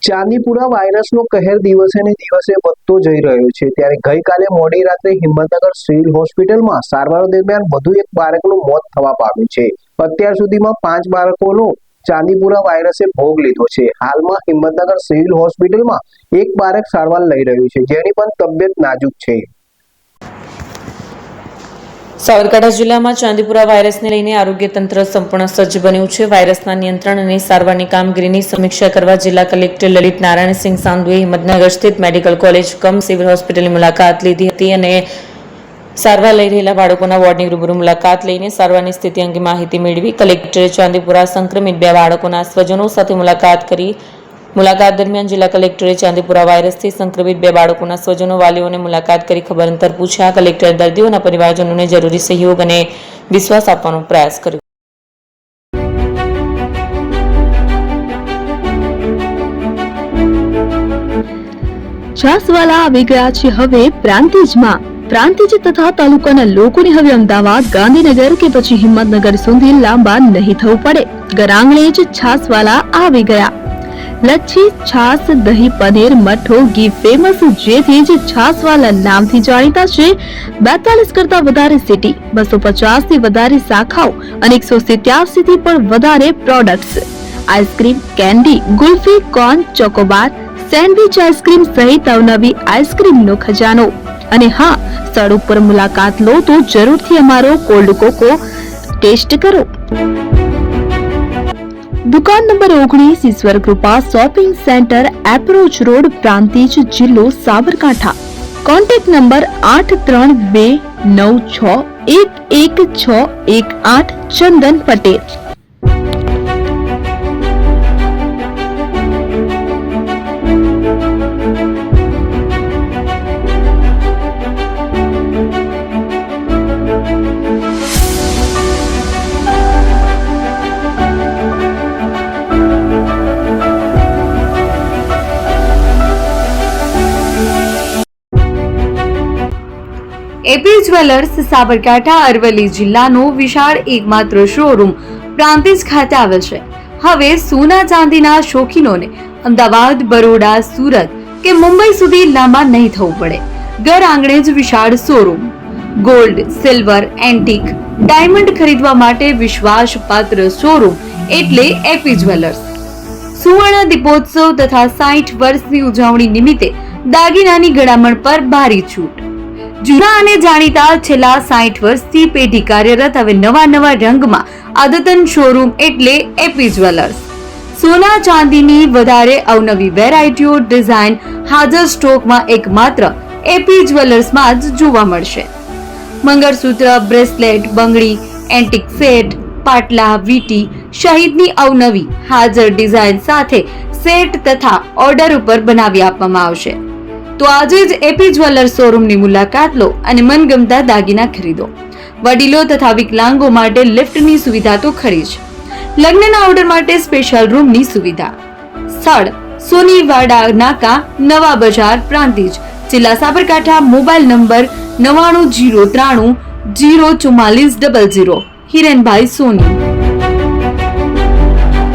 ચાંદીપુરા વાયરસનો કહેર દિવસે ને દિવસે વધતો જઈ રહ્યો છે ત્યારે ગઈકાલે મોડી રાત્રે હિંમતનગર સિવિલ હોસ્પિટલમાં સારવાર દરમિયાન વધુ એક બાળકનું મોત થવા પામ્યું છે। અત્યાર સુધીમાં 5 બાળકોનો ચાંદીપુરા વાયરસે ભોગ લીધો છે। હાલમાં હિંમતનગર સિવિલ હોસ્પિટલમાં એક બાળક સારવાર લઈ રહ્યું છે જેની પણ તબિયત નાજુક છે। સાબરકાંઠા જિલ્લામાં ચાંદીપુરા વાયરસને લઈને આરોગ્ય તંત્ર સંપૂર્ણ સજ્જ બન્યું છે। વાયરસના નિયંત્રણ અને સારવારની કામગીરીની સમીક્ષા કરવા જિલ્લા કલેક્ટર લલિત નારાયણસિંહ સાંધુએ હિંમતનગર સ્થિત મેડિકલ કોલેજ કમ સિવિલ હોસ્પિટલની મુલાકાત લીધી હતી અને સારવાર લઈ રહેલા બાળકોના વોર્ડની રૂબરૂ મુલાકાત લઈને સારવારની સ્થિતિ અંગે માહિતી મેળવી। કલેક્ટરે ચાંદીપુરા સંક્રમિત 2 બાળકોના સ્વજનો સાથે મુલાકાત કરી। મુલાકાત દરમિયાન જિલ્લા કલેક્ટરે ચાંદીપુરા વાયરસથી સંક્રમિત 2 બાળકોના સ્વજનો વાલીઓને મુલાકાત કરી ખબર અંતર પૂછ્યા। કલેક્ટરે દર્દીઓના પરિવારજનોને જરૂરી સહયોગ અને વિશ્વાસ આપવાનો પ્રયાસ કર્યો। છાસવાલા આવી ગયા છે હવે પ્રાંતિજમાં। પ્રાંતિજ તથા તાલુકાના લોકોને હવે અમદાવાદ, ગાંધીનગર કે પછી હિંમતનગર સુધી લાંબા નહીં થવું પડે। ઘર આંગણે જ છાસવાલા આવી ગયા। લચ્છી, છાસ, દહીં, પનીર, મઠો, ઘી ફેમસ, જેથી જ છાસવાલા નામથી જાણીતા છે। 42 કરતા વધારે સિટી, 250 થી વધારે શાખાઓ અને 187 થી પણ વધારે products. Ice cream, candy, kulfi, corn, Chocobar, sandwich ice cream સહિત અવનવી આઈસ્ક્રીમનો ખજાનો। અને હા, સ્થળ ઉપર મુલાકાત લો તો જરૂરથી અમારો કોલ્ડ કોકો ટેસ્ટ કરો। દુકાન number 19, Ishwar Krupa shopping centre, approach road, Prantij, જિલ્લો Sabarkantha. Contact number 8326111618 Chandan Patel. AP jewellers Sabarkantha Aravalli જિલ્લાનો વિશાળ એકમાત્ર શોરૂમ પ્રાંતિજ ખાતે આવેલ છે। હવે સોના ચાંદીના શોખીનોને અમદાવાદ, બરોડા, સુરત કે મુંબઈ સુધી લાંબા નહીં થવું પડે। ઘર આંગણે જ વિશાળ showroom. Gold, silver, antique, diamond ખરીદવા માટે વિશ્વાસપાત્ર શોરૂમ એટલે એપી જ્વેલર્સ। સુવર્ણ દીપોત્સવ તથા 60 વર્ષની ઉજવણી નિમિત્તે દાગીનાની ગળામણ પર ભારી છૂટ। જૂના અને જાણીતા છેલ્લા 60 વર્ષથી પેઢી કાર્યરત હવે નવા રંગમાં અદ્યતન શોરૂમ એટલે એપી જ્વેલર્સ। સોના ચાંદીની વધારે અવનવી વેરાયટીઓ, ડિઝાઇન હાજર સ્ટોકમાં એકમાત્ર એપી જ્વેલર્સમાં જ જોવા મળશે। મંગળસૂત્ર, બ્રેસલેટ, બંગડી, એન્ટિક સેટ, પાટલા, વીટી સહિતની અવનવી હાજર ડિઝાઇન સાથે સેટ તથા ઓર્ડર ઉપર બનાવી આપવામાં આવશે। તો આજે જ એપી જ્વેલર્સ શોરૂમની મુલાકાત લો અને મનગમતા દાગીના ખરીદો। વડીલો તથા વિકલાંગો માટે લિફ્ટની સુવિધા તો ખરી જ, લગ્નના ઓર્ડર માટે સ્પેશિયલ રૂમની સુવિધા। સ્થળ સોનીવાડા નાકા, નવા બજાર, પ્રાંતિજ, જિલ્લા સાબરકાંઠા। Mobile number 9903304400। હિરેનભાઈ સોની।